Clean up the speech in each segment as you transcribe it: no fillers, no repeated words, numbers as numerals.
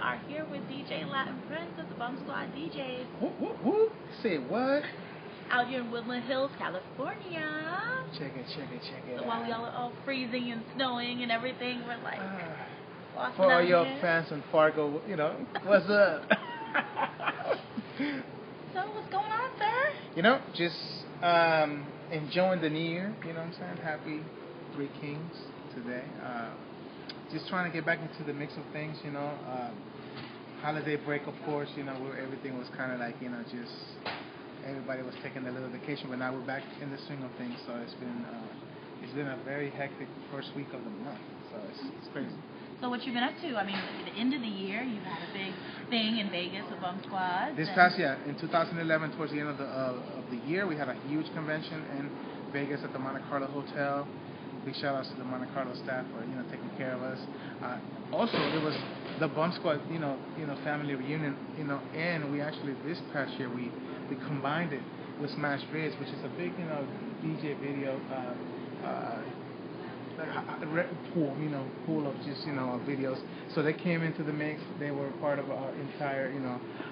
are here with DJ Latin Prince of the Bumsquaddjz. Whoop, whoop, whoop. Say what? Out here in Woodland Hills, California. Check it. So while y'all are all freezing and snowing and everything, we're like, for all your fans in Fargo, what's up? So what's going on, sir? Just enjoying the new year. You know what I'm saying? Happy Three Kings today. Just trying to get back into the mix of things. Holiday break, of course. Where everything was kind of like just everybody was taking a little vacation, but now we're back in the swing of things. So it's been a very hectic first week of the month. So it's crazy. So what you been up to? I mean, at the end of the year, you had a big thing in Vegas with Bumsquaddjz. This past year, in 2011, towards the end of the year, we had a huge convention in Vegas at the Monte Carlo Hotel. Big shout outs to the Monte Carlo staff for taking care of us. Also, it was the Bumsquad family reunion. And we actually this past year we combined it with Smash Vids, which is a big DJ video. Pool of just videos. So they came into the mix. They were part of our entire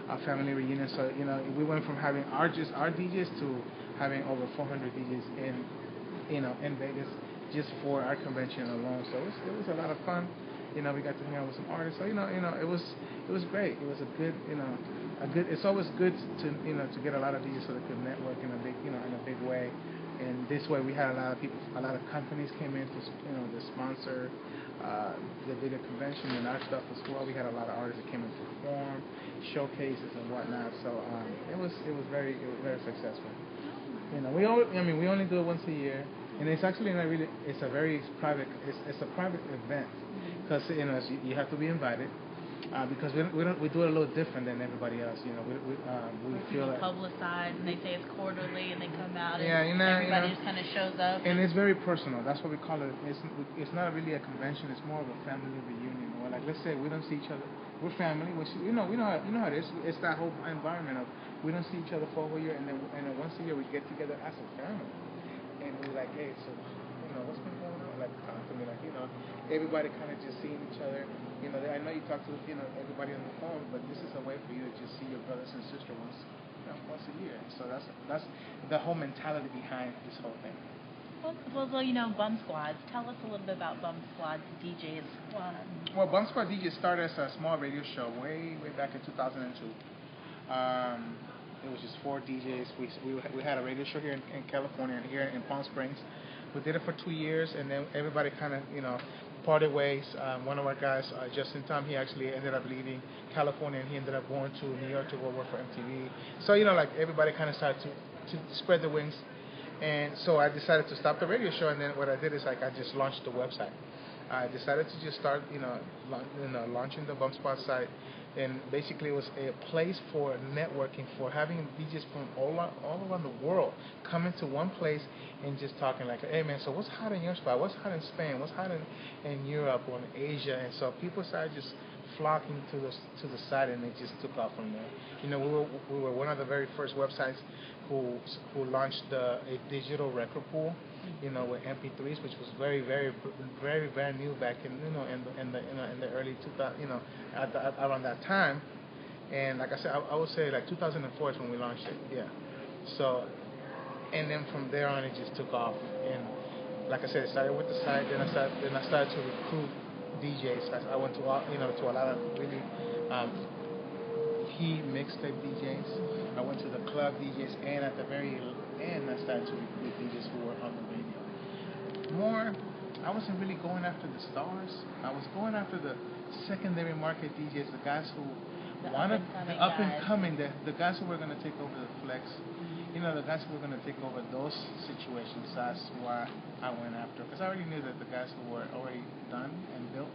our family reunion. So we went from having our DJs to having over 400 DJs in Vegas just for our convention alone. So it was a lot of fun. We got to hang out with some artists. So it was great. It was a good It's always good to get a lot of DJs so they could network in a big way. And this way, we had a lot of companies came in to sponsor the video convention and our stuff as well. We had a lot of artists that came in to perform, showcases and whatnot. So it was very successful. We only do it once a year, and it's actually not really. It's a very private. It's a private event because you have to be invited. Because we do it a little different than everybody else, we feel like publicized, and they say it's quarterly, and they come out, and everybody just kind of shows up. And it's very personal. That's what we call it. It's not really a convention. It's more of a family reunion. Or like, let's say we don't see each other. We're family, which we know how it is. It's that whole environment of we don't see each other for a whole year, and then once a year we get together as a family, and we're like, hey, so what's been going on? Like, talk to me, like everybody kind of just seeing each other. I know you talk to everybody on the phone, but this is a way for you to just see your brothers and sisters once a year. So that's the whole mentality behind this whole thing. Well, Bumsquaddjz. Tell us a little bit about Bumsquaddjz. Well, Bumsquaddjz started as a small radio show way back in 2002. It was just 4 DJs. We had a radio show here in California and here in Palm Springs. We did it for 2 years, and then everybody kind of parted ways. One of our guys, Justin Tom, he actually ended up leaving California, and he ended up going to New York to go work for MTV. So everybody kind of started to spread their wings, and so I decided to stop the radio show. And then what I did is I just launched the website. I decided to just start launching the Bumsquad site, and basically it was a place for networking, for having DJs from all around the world come into one place and just talking like, hey man, so what's hot in your spot? What's hot in Spain? What's hot in Europe or in Asia? And so people started just flocking to the site, and it just took off from there. We were one of the very first websites who launched a digital record pool. With MP3s, which was very, very, very, very new back in the early 2000, around that time. And like I said, I would say like 2004 is when we launched it. Yeah. So, and then from there on, it just took off. And like I said, it started with the site. Then I started to recruit DJs. I went to to a lot of really key mixtape DJs. I went to the club DJs, and at the very end, I started to recruit DJs who were on the radio. I wasn't really going after the stars. I was going after the secondary market DJs, the guys who wanted the up and coming, the guys who were going to take over the flex. The guys who were going to take over those situations. That's why I went after, because I already knew that the guys who were already done and built,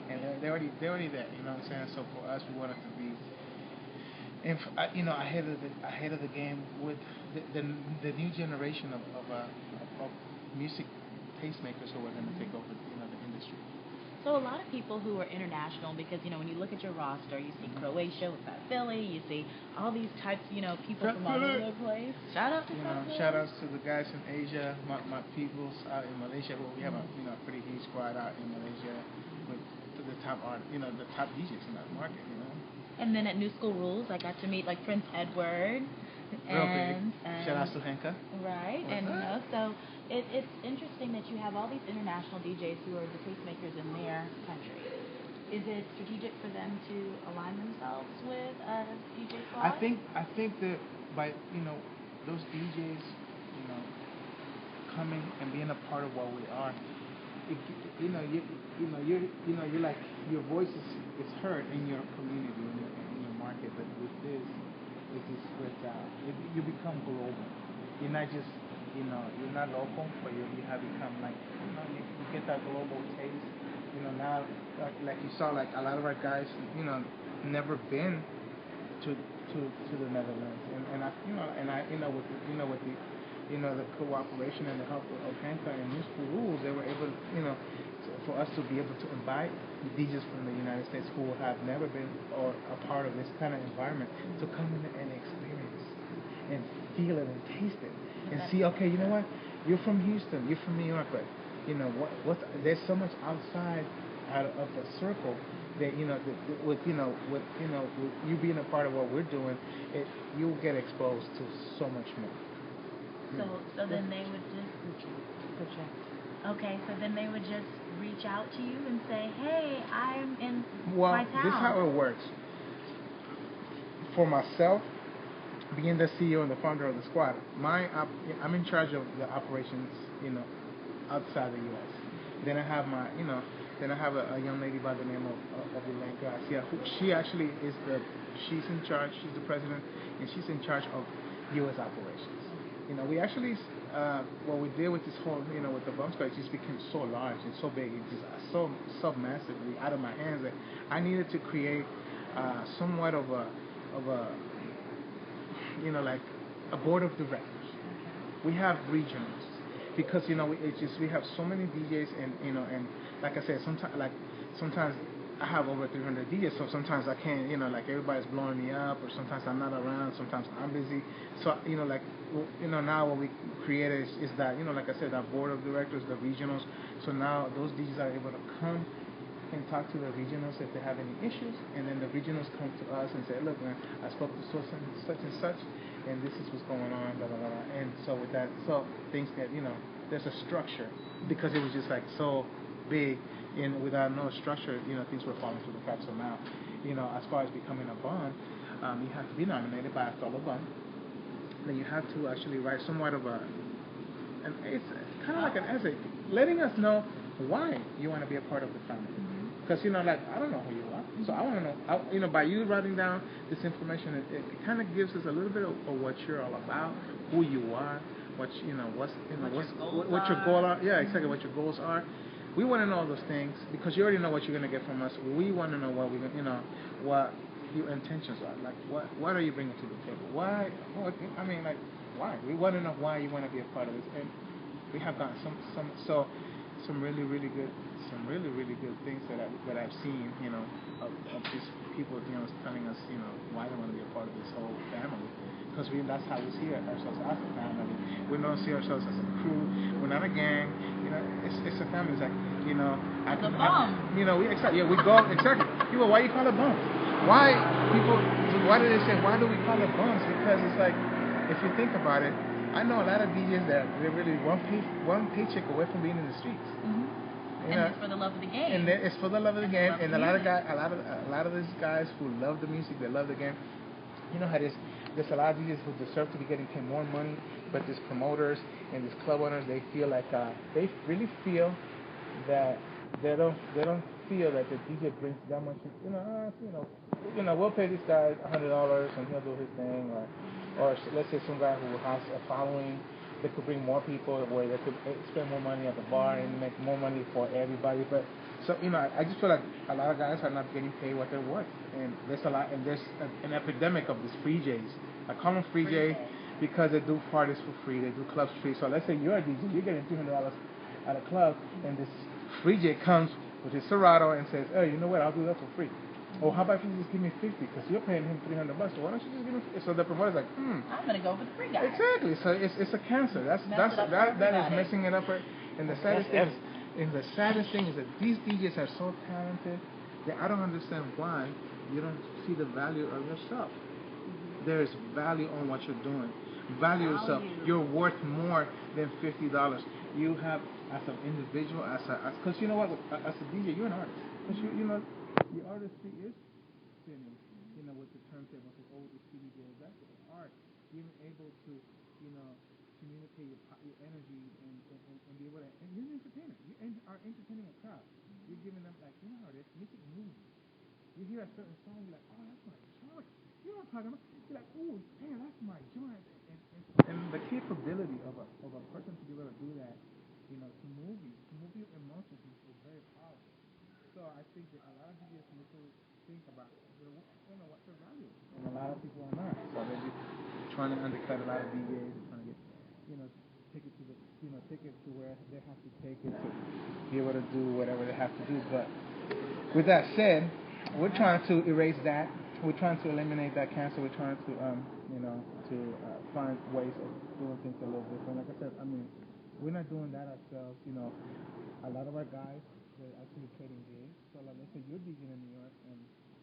and they're already there. You know what I'm saying? So for us, we wanted to be, ahead of the game with the new generation of music tastemakers who are going to take over the industry. So a lot of people who are international, because when you look at your roster, you see Croatia with Fat Philly, you see all these types, people from all over the place. Shout out to shout outs to the guys in Asia, my peoples out in Malaysia. We have a pretty huge squad out in Malaysia with the top art, the top DJs in that market, And then at New School Rules, I got to meet like Prince Edward. Real big. Shout out to Henka. Right, and so it's interesting that you have all these international DJs who are the tastemakers in their country. Is it strategic for them to align themselves with a DJ slot? I think that by those DJs coming and being a part of what we are, you're like your voice is heard in your community in your market, but with this. It just spreads out. You become global. You're not just, you're not local, but you have become like, you get that global taste. Now, like you saw, like a lot of our guys, never been to the Netherlands, and with the cooperation and the help of Henka and New School Rules, they were able, for us to be able to invite DJs from the United States who have never been or a part of this kind of environment to come in and experience and feel it and taste it and see, okay, you know what? You're from Houston, you're from New York, but there's so much outside of the circle that with you being a part of what we're doing, you'll get exposed to so much more. So then they would just okay, so then they would just reach out to you and say, hey, I'm in my town. This is how it works. For myself, being the CEO and the founder of the squad, I'm in charge of the operations, outside the U.S. Then I have a young lady by the name of Elaine Garcia, who she actually she's in charge, she's the president, and she's in charge of U.S. operations. We actually, what we did with this whole, with the Bumsquaddjz, just became so large and so big, it just so massively out of my hands that I needed to create somewhat of a like a board of directors. We have regionals because we have so many DJs and like I said, sometimes I have over 300 DJs, so sometimes I can't, like everybody's blowing me up, or sometimes I'm not around, sometimes I'm busy. So, now what we created is that, like I said, that board of directors, the regionals. So now those DJs are able to come and talk to the regionals if they have any issues, and then the regionals come to us and say, look, man, I spoke to such and such, and this is what's going on, blah, blah, blah. And so with that, things that, there's a structure, because it was just like so big, and without no structure, things were falling through the cracks. So now, as far as becoming a bum, you have to be nominated by a fellow bum. Then you have to actually write somewhat of it's kind of like an essay, letting us know why you want to be a part of the family. Because, like, I don't know who you are, so I want to know, by you writing down this information, it kind of gives us a little bit of what you're all about, who you are, what your goals are. Yeah, exactly, what your goals are. We want to know all those things because you already know what you're going to get from us. We want to know what what your intentions are. Like, what are you bringing to the table? Why? Why? We want to know why you want to be a part of this. And we have gotten some really good things that I've seen, of just people, telling us, why they want to be a part of this whole family. Because that's how we see ourselves as a family. We don't see ourselves as a crew. We're not a gang. It's a family. It's like, we go exactly. People, why you call it bums? Why do they say, why do we call it bums? Because it's like, if you think about it, I know a lot of DJs that they're really one paycheck away from being in the streets. And it's for the love of the game. And it's for the love of the game. And a lot of these guys who love the music, they love the game. How there's a lot of DJs who deserve to be getting paid more money, but these promoters and these club owners, they feel like they really feel that they don't feel that the DJ brings that much. We'll pay this guy $100 and he'll do his thing, or let's say some guy who has a following that could bring more people, where they could spend more money at the bar and make more money for everybody. But so I just feel like a lot of guys are not getting paid what they're worth, and there's an epidemic of these free J's. I call them free J because they do parties for free, they do clubs free. So let's say you're a DJ, you're getting $300 at a club, and this free J comes with his Serato and says, "Oh, you know what? I'll do that for free." Or how about if you just give me 50 because you're paying him $300? So why don't you just give me 50? So the promoter's like, I'm gonna go for the free guy. Exactly. So it's a cancer. That is messing it up. And the saddest thing is that these DJs are so talented, I don't understand why you don't see the value of yourself. There is value on what you're doing. Value yourself. You're worth more than $50. You have, as an individual, because you know what, as a DJ, you're an artist. Because the artistry is spinning, with the turntables and all the CDJs. That's art. Being able to, communicate your energy and be able to. And you're an entertainer. You are entertaining a crowd. You're giving them, like, you know how it is. Music moves. You hear a certain song, you're like, oh, that's my joint. You know what I'm talking about? You're like, oh, damn, that's my joint. And the capability of a person to be able to do that, to move your emotions is very powerful. So I think that a lot of DJs need to think about, what their value is. And a lot of people are not. So they're just trying to undercut a lot of DJs and trying to get, take it to where they have to take it to be able to do whatever they have to do. But with that said, we're trying to erase that. We're trying to eliminate that cancer. We're trying to, find ways of doing things a little different. Like I said, we're not doing that ourselves. A lot of our guys, they're actually trading gigs. So, like, let's say you're DJing in New York, and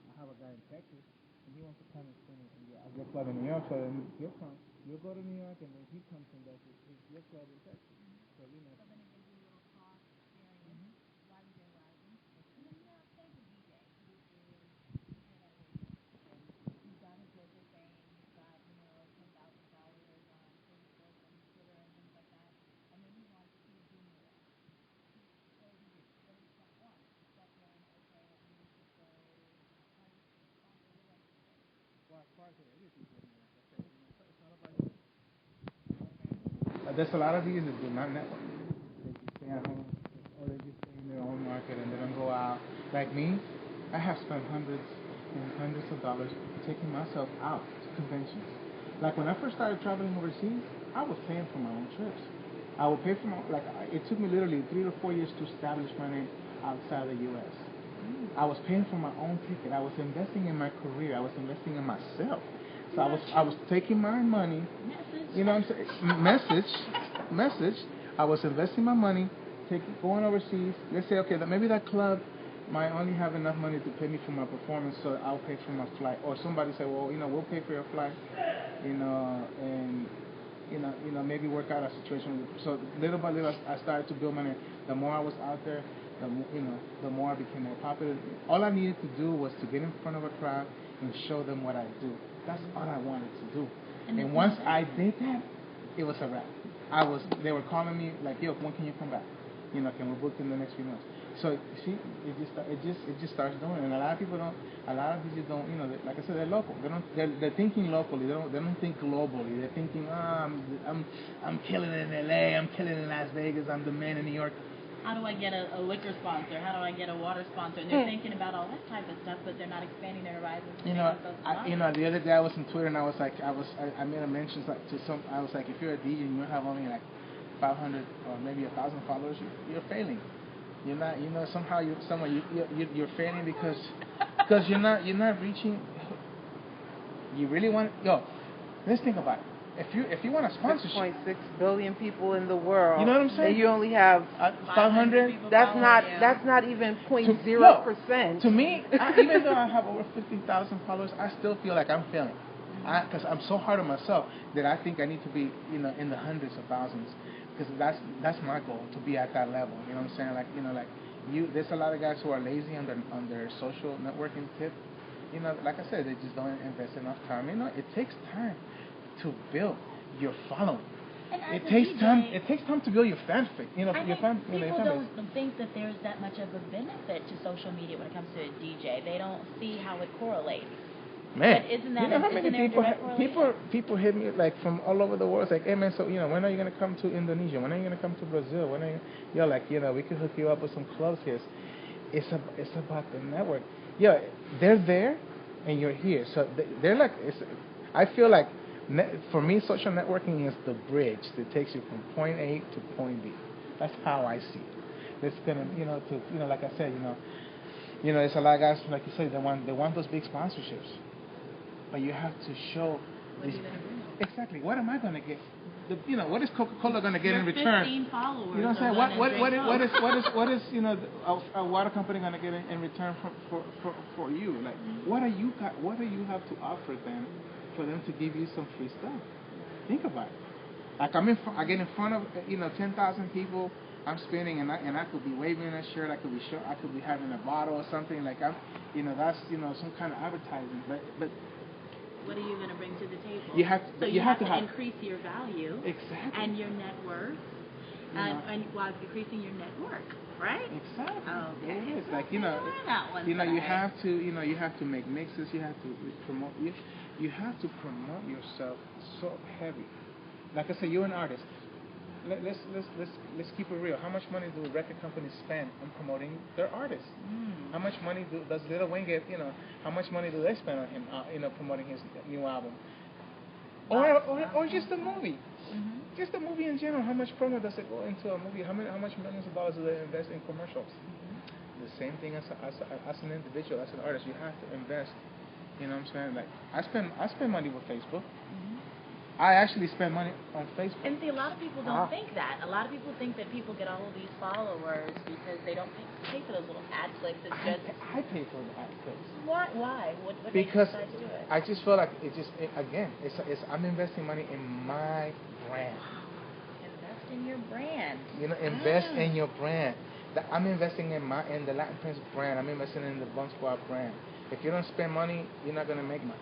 I have a guy in Texas, and he wants to come and spin it in your club in New York. So then you'll go to New York, and then he comes and does your club in Texas. So, So then it gives you a little cost variance while you're rising. And then you have Sega DJ, who is he's got his local fame, he's got, 10,000 followers on Facebook and Twitter and things like that. And then he wants to do more. What does he do? What is step one? Step one, okay, I need to go, how do you sponsor the right people? Well, as far as everything, like I said, it's not about you. There's a lot of these that do not network. They just stay at home, or they just stay in their own market and they don't go out. Like me, I have spent hundreds and hundreds of dollars taking myself out to conventions. Like when I first started traveling overseas, I was paying for my own trips. I would pay for it took me literally 3 to 4 years to establish my name outside the U.S. I was paying for my own ticket. I was investing in my career. I was investing in myself. So I was taking my money. You know what I'm saying? Message. I was investing my money, going overseas. Let's say, okay, maybe that club might only have enough money to pay me for my performance, so I'll pay for my flight. Or somebody say, well, we'll pay for your flight, and maybe work out a situation. So little by little, I started to build money. The more I was out there, the more I became more popular. All I needed to do was to get in front of a crowd and show them what I do. That's all I wanted to do. And once I did that, it was a wrap. They were calling me like, yo, when can you come back? Can we book in the next few months? So see, it just starts doing it. And a lot of people don't. A lot of DJs don't. Like I said, they're local. They're thinking locally. They don't think globally. They're thinking, I'm killing it in LA. I'm killing it in Las Vegas. I'm the man in New York. How do I get a liquor sponsor? How do I get a water sponsor? And they're thinking about all that type of stuff, but they're not expanding their horizons. The other day I was on Twitter and I was like, I made a mention to some. I was like, if you're a DJ and you have only like 500 or maybe 1,000 followers, you're failing. You're not. Somehow you're failing because you're not reaching. You really want. Let's think about it. If you want a sponsorship, 6.6 billion people in the world. You know what I'm saying? And you only have 500. That's not even 0.0%. To me, even though I have over 50,000 followers, I still feel like I'm failing. Because I'm so hard on myself that I think I need to be in the hundreds of thousands. Because that's my goal, to be at that level. You know what I'm saying? There's a lot of guys who are lazy on their social networking tip. Like I said, they just don't invest enough time. It takes time to build your following. It takes time. It takes time to build your fan base. People don't think that there's that much of a benefit to social media when it comes to a DJ. They don't see how it correlates. Man, but isn't that how many people hit me like from all over the world? It's like, hey man, so when are you gonna come to Indonesia? When are you gonna come to Brazil? You're like, we could hook you up with some clubs here. It's about the network. They're there, and you're here. So they're like, I feel like. For me, social networking is the bridge that takes you from point A to point B. That's how I see it. It's gonna, like I said, there's a lot of guys, like you said, they want those big sponsorships, but you have to show. Exactly. What am I gonna get? what is Coca-Cola going to get in return? 15 followers. You know what I'm saying? What is a water company going to get in return for you? Like, what do you have to offer them for them to give you some free stuff? Think about it. Like I get in front of 10,000 people. I'm spinning and I could be waving a shirt. I could be having a bottle or something. Like that's some kind of advertising. But what are you going to bring to the table? You have to increase your value. Exactly. And your net worth. And while increasing your network, right? Exactly. Okay. Yeah, it's like you have to make mixes. You have to promote. You have to promote yourself so heavy. Like I said, you're an artist. Let's keep it real. How much money do record companies spend on promoting their artists? How much money does Lil Wayne get? How much money do they spend on him? Promoting his new album, or just a movie. Just a movie in general. How much promo does it go into a movie? How much millions of dollars do they invest in commercials? The same thing as an individual, as an artist. You have to invest. You know what I'm saying? Like I spend money with Facebook. I actually spend money on Facebook. And see, a lot of people don't think that. A lot of people think that people get all of these followers because they don't pay for those little ad clicks. It's just I pay for the ad clicks. Why? What because makes you decide to do it? I just feel like I'm investing money in my brand. Invest in your brand. Invest in your brand. I'm investing in the Latin Prince brand. I'm investing in the Bumsquaddjz brand. If you don't spend money, you're not gonna make money.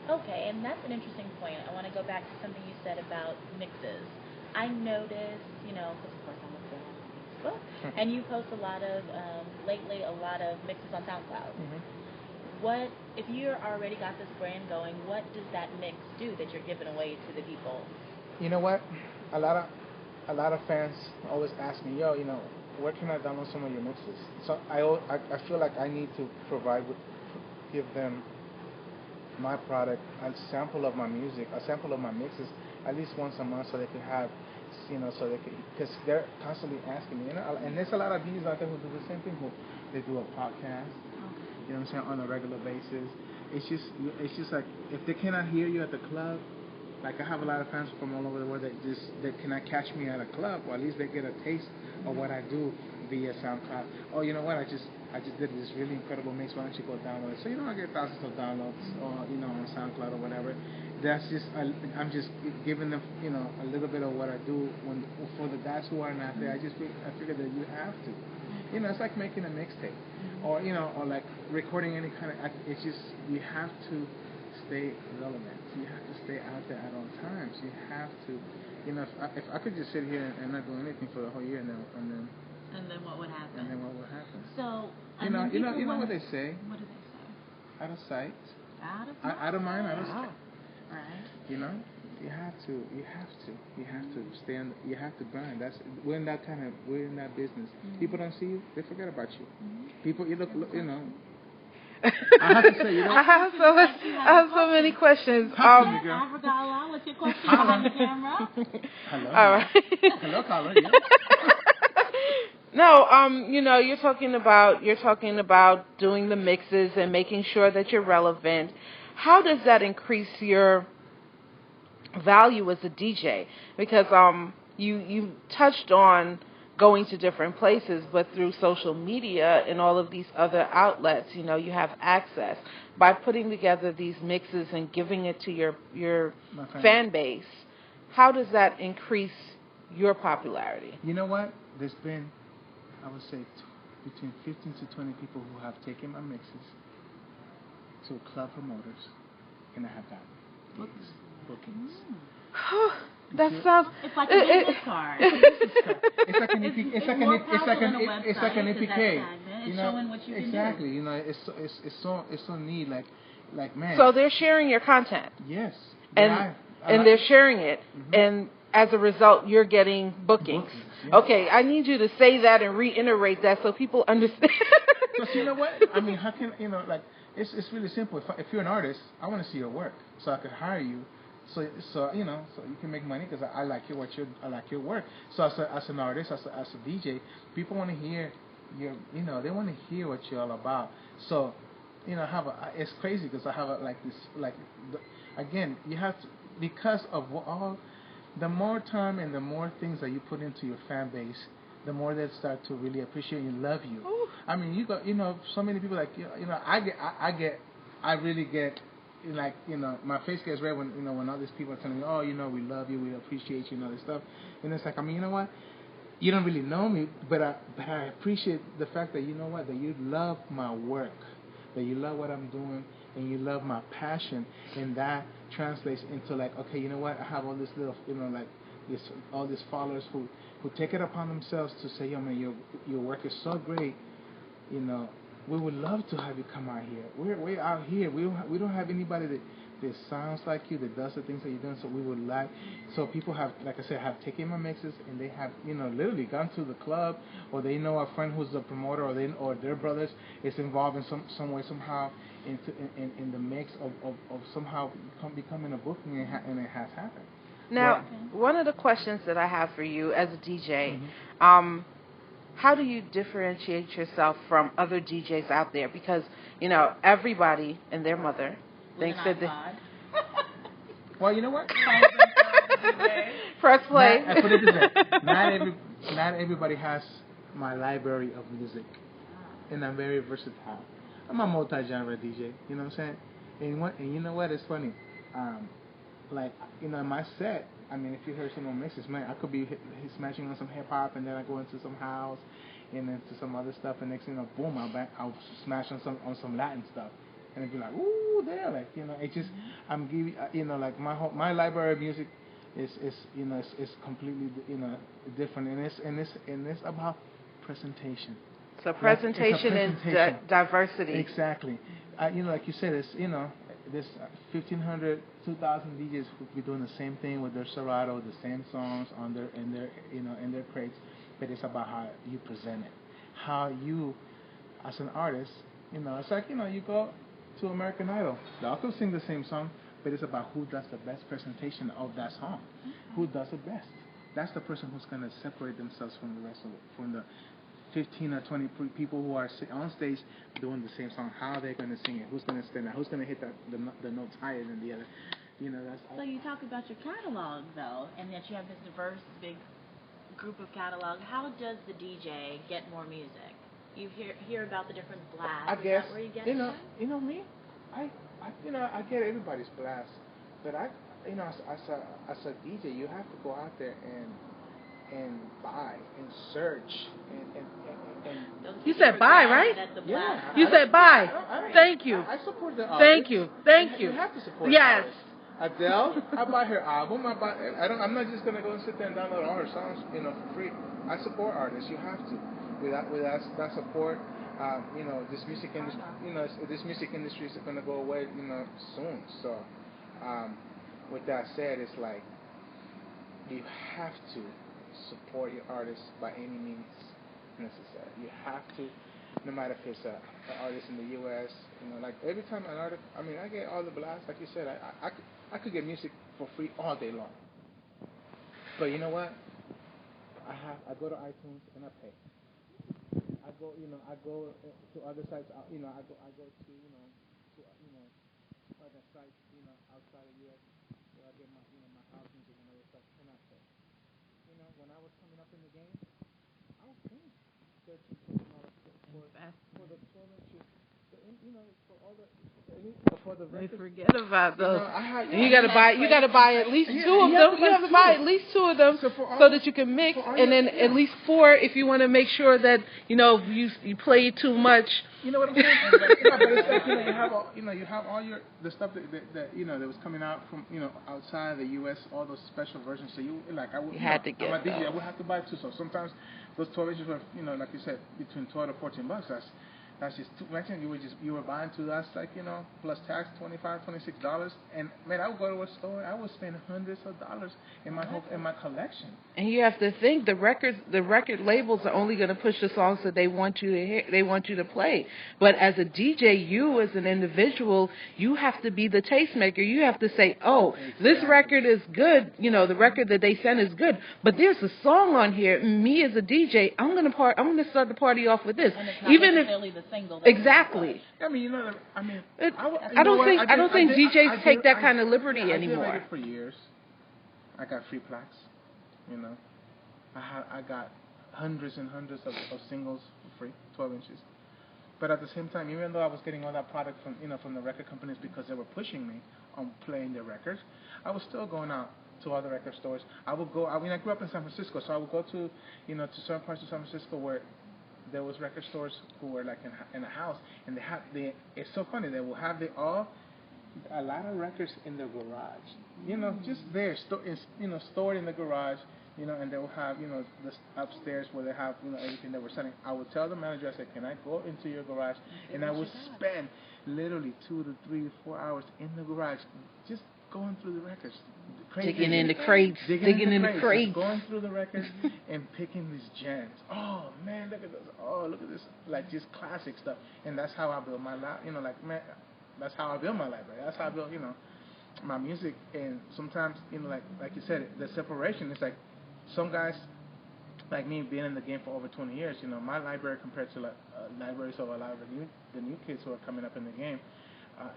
Okay, and that's an interesting point. I want to go back to something you said about mixes. I noticed, because of course I'm a fan on Facebook, and you post lately a lot of mixes on SoundCloud. What, if you're already got this brand going, what does that mix do that you're giving away to the people? You know what? A lot of fans always ask me, where can I download some of your mixes? So I feel like I need to give them my product, a sample of my music, a sample of my mixes, at least once a month, so they could have, so they could, because they're constantly asking me, and there's a lot of DJs out there who do the same thing. They do a podcast, you know what I'm saying, on a regular basis. It's just like if they cannot hear you at the club, like I have a lot of fans from all over the world that cannot catch me at a club, or at least they get a taste of what I do via SoundCloud. Oh, you know what? I just did this really incredible mix. Why don't you go download it? So I get thousands of downloads, or on SoundCloud or whatever. That's just I'm just giving them a little bit of what I do for the guys who are not there. I figure that you have to. It's like making a mixtape, or or like recording any kind of. It's just you have to stay relevant. You have to stay out there at all times. You have to. If I could just sit here and not do anything for the whole year, and then what would happen? And then what would happen? So you know what they say? What do they say? Out of sight. Out of mind. Out of sight. Right. You have to stay on. You have to grind. We're in that business. People don't see you, they forget about you. People, you look. I have to say, I have so many questions. I forgot what's your question behind the camera? Hello. All right. Hello, caller. Yeah. No, you're talking about doing the mixes and making sure that you're relevant. How does that increase your value as a DJ? Because you touched on going to different places, but through social media and all of these other outlets, you have access. By putting together these mixes and giving it to your fan base, how does that increase your popularity? You know what? There's been, I would say, between 15 to 20 people who have taken my mixes to club promoters, and I have gotten bookings. That sounds. It's like a business card. It's like an EPK. It's like an EPK. It's showing what you can do. Exactly. It's so neat. Like man. So they're sharing your content. Yes. And they're sharing it, and as a result, you're getting bookings. Yeah. Okay, I need you to say that and reiterate that so people understand. Because you know what? I mean, how can it's really simple. If you're an artist, I want to see your work, so I could hire you. So you can make money because I like your work. So as an artist, as a DJ, people want to hear they want to hear what you're all about. So it's crazy because I have again, you have to, because of all the more time and the more things that you put into your fan base, the more they start to really appreciate and love you. Ooh. I mean, you got, so many people like, I really get, like, my face gets red when, when all these people are telling me, oh, we love you, we appreciate you, and all this stuff. And it's like, I mean, you know what? You don't really know me, but I appreciate the fact that, that you love my work, that you love what I'm doing, and you love my passion, and that translates into like, okay, you know what? I have all this little, all these followers who take it upon themselves to say, yo, man, your work is so great, we would love to have you come out here. We're out here. We don't have anybody that sounds like you, that does the things that you're doing. So we would like. So people have, like I said, have taken my mixes and they have, literally gone to the club, or they know a friend who's a promoter, or their brothers is involved in some way somehow in the mix of somehow becoming a booking, and it has happened. Now, one of the questions that I have for you as a DJ. How do you differentiate yourself from other DJs out there? Because, everybody and their mother thinks that they... Well, you know what? Press play. I put it this way. Not everybody has my library of music. And I'm very versatile. I'm a multi-genre DJ. You know what I'm saying? And you know what? It's funny. In my set, I mean, if you heard some of my mixes, man, I could be smashing on some hip hop, and then I go into some house, and then to some other stuff, and next thing boom, I'll smash on some Latin stuff, and it'd be like, ooh, there, like, it just, I'm giving, like my library of music is completely, different, and it's about presentation. So presentation and diversity. Exactly. Like you said, it's this 1,500, 2,000 DJs will be doing the same thing with their Serato, the same songs in their crates, but it's about how you present it, how you, as an artist, it's like you go to American Idol, they all sing the same song, but it's about who does the best presentation of that song, who does it best. That's the person who's going to separate themselves from the rest of it, from the 15 or 20 people who are on stage doing the same song. How are they going to sing it? Who's going to stand out? Who's going to hit the notes higher than the other? So you talk about your catalog, though, and that you have this diverse, big group of catalog. How does the DJ get more music? You hear about the different blasts. I guess. Is that where you get it from? Me. I get everybody's blast, but as a DJ, you have to go out there and buy and search and you said buy, right? Yeah. You said buy. Thank you. I support the artist. Thank you. You have to support. Yes. Adele, I buy her album. I'm not just gonna go and sit there and download all her songs, for free. I support artists. You have to. Without that support, this music industry, this music industry is gonna go away, soon. So, with that said, it's like you have to support your artists by any means necessary. You have to, no matter if it's an artist in the U.S. Like every time an artist, I mean, I get all the blasts. Like you said, I could get music for free all day long. But you know what? I go to iTunes and I pay. I go to other sites. I go to other sites, outside of U.S. where I get my house music and other stuff, and I pay. When I was coming up in the game, I was paying $13 for the 12 inches. For the They forget about those. You gotta buy at least two of them. You have to buy at least two of them so that you can mix, and then at least four if you want to make sure that you play too much. You know what I'm saying? But it's like you have all the stuff that was coming out from outside of the U.S. all those special versions. So you had to get. I'm a DJ. I would have to buy two. So sometimes those 12 inches were like you said between $12 to $14. That's just too much. You were buying two. That's like plus tax $25, $26. And man, I would go to a store. I would spend hundreds of dollars in my collection. And you have to think the record labels are only going to push the songs that they want you to hear, they want you to play. But as a DJ, you as an individual, you have to be the tastemaker. You have to say, oh, exactly. This record is good. The record that they send is good. But there's a song on here. Me as a DJ, I'm going to start the party off with this. And it's not even if the single. Exactly. I mean, I don't think DJs take that kind of liberty anymore. I did reggae for years. I got free plaques. You know, I got hundreds and hundreds of singles for free, 12 inches. But at the same time, even though I was getting all that product from the record companies because they were pushing me on playing their records, I was still going out to other record stores. I would go. I mean, I grew up in San Francisco, so I would go to to certain parts of San Francisco where there was record stores who were like in a house, and it's so funny, they will have a lot of records in their garage, just there, stored in the garage, and they will have, this upstairs where they have, everything that we're selling. I would tell the manager, I said, can I go into your garage? And I would spend literally 2 to 3 to 4 hours in the garage, just going through the records. Digging in the crates. Just going through the records and picking these gems. Oh, man, look at this. Oh, look at this. Like, just classic stuff. And that's how I build my library. That's how I build my library. That's how I build, my music. And sometimes, like you said, the separation is like some guys, like me, being in the game for over 20 years, my library compared to libraries of a lot of the new kids who are coming up in the game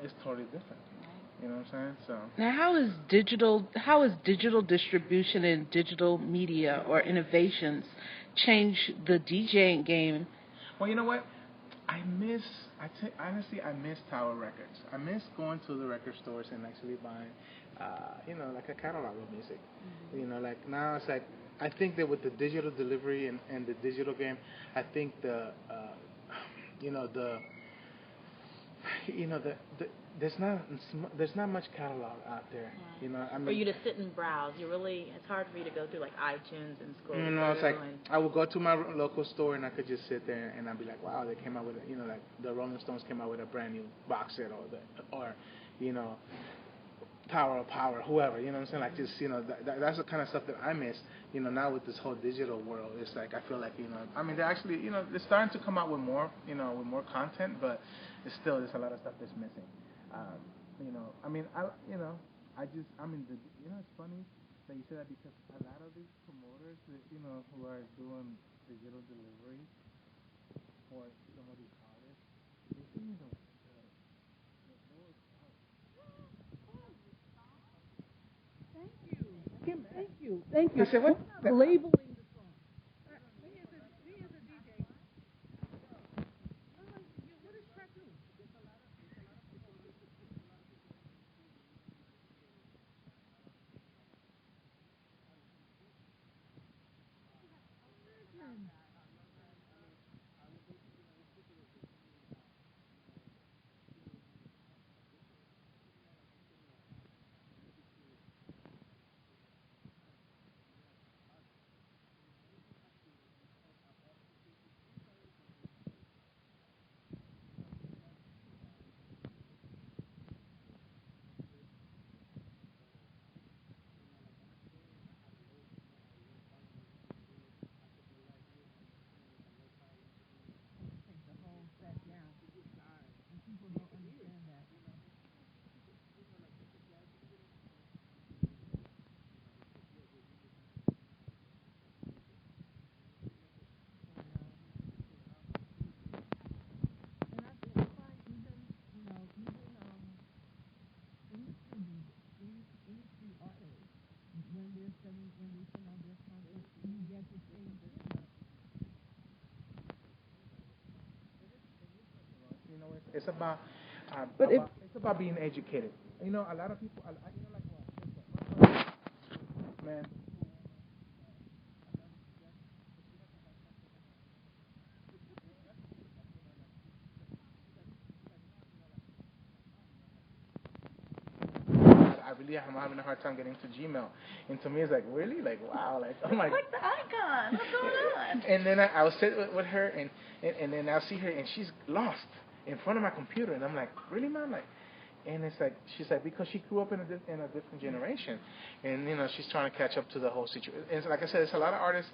is totally different. You know what I'm saying? So now, how is digital distribution and digital media or innovations change the DJing game? Well, you know what? Honestly, I miss Tower Records. I miss going to the record stores and actually buying, like a catalog of music. Like now it's like, I think that with the digital delivery and the digital game, I think there's not much catalog out there. For you to sit and browse, it's hard for you to go through like iTunes and scroll. It's like I would go to my local store and I could just sit there and I'd be like, wow, they came out with like the Rolling Stones came out with a brand new box set, or Tower of Power, whoever, you know what I'm saying? Like just, that's the kind of stuff that I miss. Now with this whole digital world, it's like I feel like, I mean, they're actually, they're starting to come out with more, with more content, but there's a lot of stuff that's missing. I mean, it's funny that you say that because a lot of these promoters that, who are doing digital delivery for some of these artists, they give me the lowest Thank you. I said, what? Labeling the song. Me as a DJ. What is track 2? It's about, it's about being educated. A lot of people, man. I'm having a hard time getting to Gmail, and to me it's like, really, like, wow, like, I'm like, click the icon. What's going on? And then I'll sit with her, and then I'll see her, and she's lost in front of my computer, and I'm like, really, mom, like. And it's like, she's like, because she grew up in a different generation, and she's trying to catch up to the whole situation. And like I said, it's a lot of artists.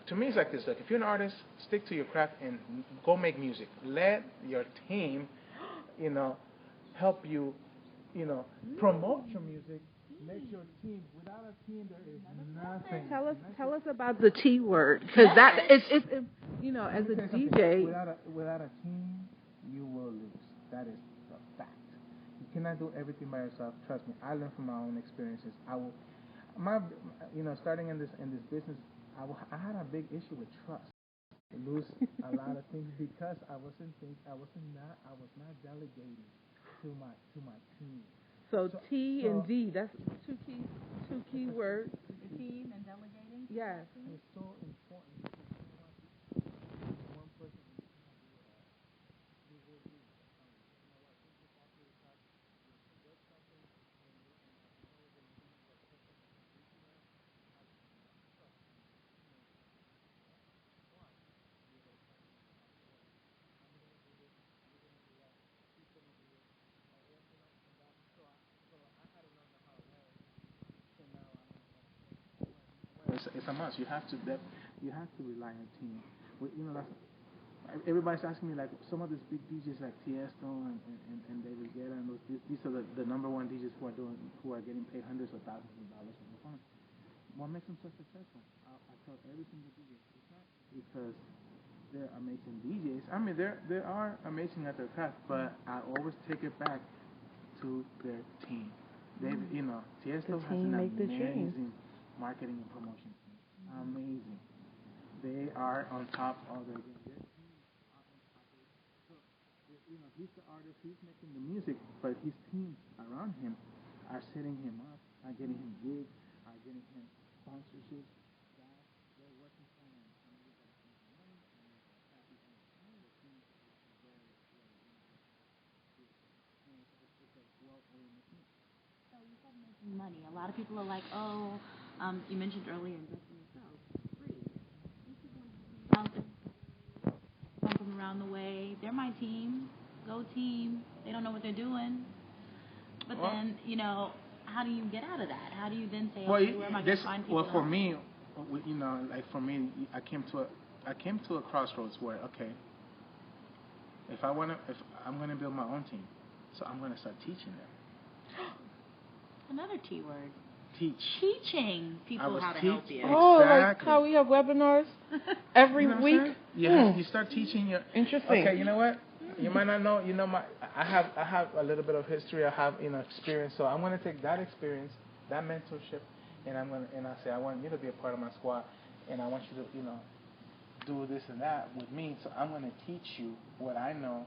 To me, it's like this. Look, if you're an artist, stick to your craft and go make music. Let your team, help you, promote your music. Let your team. Without a team, there is nothing. Tell us about the T word, because that it's as a DJ. Without a team, you will lose. That is a fact. You cannot do everything by yourself. Trust me. I learned from my own experiences. Starting in this business, I had a big issue with trust. I lose a lot of things because I was not delegating to my team. So T and D, that's two key words. The team and delegating. Yes. It's so important because one person can do it all. You will lose. Think it's after the fact. You forget something, and you know the thing that person is reaching out. How do you trust? One, you're going to trust me to pass away. I'm going to do this. You're going to do that. He's going to do it. And that. So I had to learn the hard way. So now I'm in it's a must. You have to rely on team. Everybody's asking me, like, some of these big DJs like Tiesto and David Guetta and these are the number one DJs who are getting paid hundreds of thousands of dollars from the phone. What makes them so successful? I tell every single DJ, it's not because they're amazing DJs. I mean, they are amazing at their craft, but I always take it back to their team. Tiesto has an amazing marketing and promotion team. Amazing. They are on top of their game. Their team are on top of it. So, he's the artist, he's making the music, but his team around him are setting him up, are getting him gigs, are getting him sponsorships. They're working for him, and everybody's making money, and everybody's happy. And the team is very, very beautiful. It's a well-oiled machine. So you said making money. A lot of people are like, oh, you mentioned earlier investing in yourself. Free. These people out there come from around the way. They're my team. Go team. They don't know what they're doing. But then, how do you get out of that? How do you then say, okay, where am I going to find people? Well, for me, I came to a crossroads where, okay, if I'm going to build my own team, so I'm going to start teaching them. Another T word. Teaching people how to help you. Oh, like how we have webinars every week. You start teaching your. Interesting. Okay, you know what? You might not know. I have a little bit of history. I have experience. So I'm going to take that experience, that mentorship, and I say I want you to be a part of my squad, and I want you to do this and that with me. So I'm going to teach you what I know,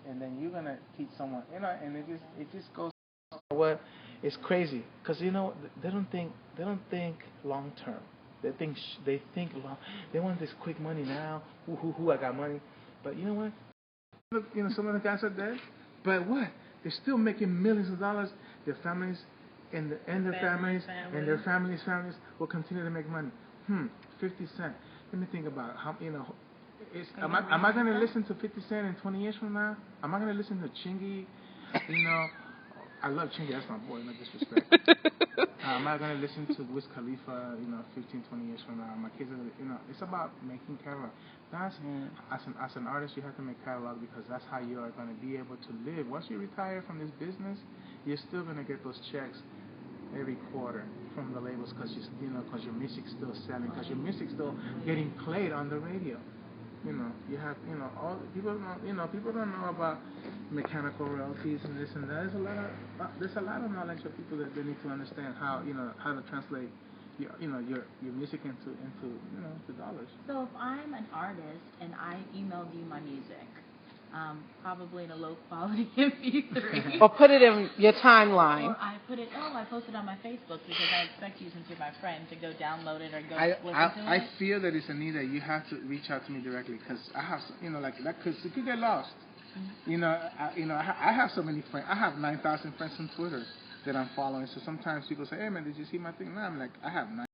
and then you're going to teach someone. And it just goes. What? It's crazy because they don't think long term. They think long. They want this quick money now. Who I got money, but you know what? Look, some of the guys are dead, but what? They're still making millions of dollars. Their families and their families and their families will continue to make money. 50 Cent. Let me think about how Am I going to listen to 50 Cent in 20 years from now? Am I going to listen to Chingy? I love Chingy, that's my boy, no disrespect. I'm not going to listen to Wiz Khalifa, 15, 20 years from now. My kids are, it's about making catalog. As an artist, you have to make catalog because that's how you are going to be able to live. Once you retire from this business, you're still going to get those checks every quarter from the labels because your music's still selling, because your music's still getting played on the radio. You have, all people don't, people don't know about mechanical royalties and this and that. There's a lot of knowledge of people that they need to understand how to translate your music into dollars. So if I'm an artist and I emailed you my music, probably in a low quality MP3. Or put it in your timeline. Or I posted on my Facebook because I expect you, since you're my friend, to go download it or go listen to it. I feel that it's Anita. You have to reach out to me directly because I have, because it could get lost. Mm-hmm. I have so many friends. I have 9,000 friends on Twitter that I'm following. So sometimes people say, "Hey man, did you see my thing?" No, I'm like, I have 9.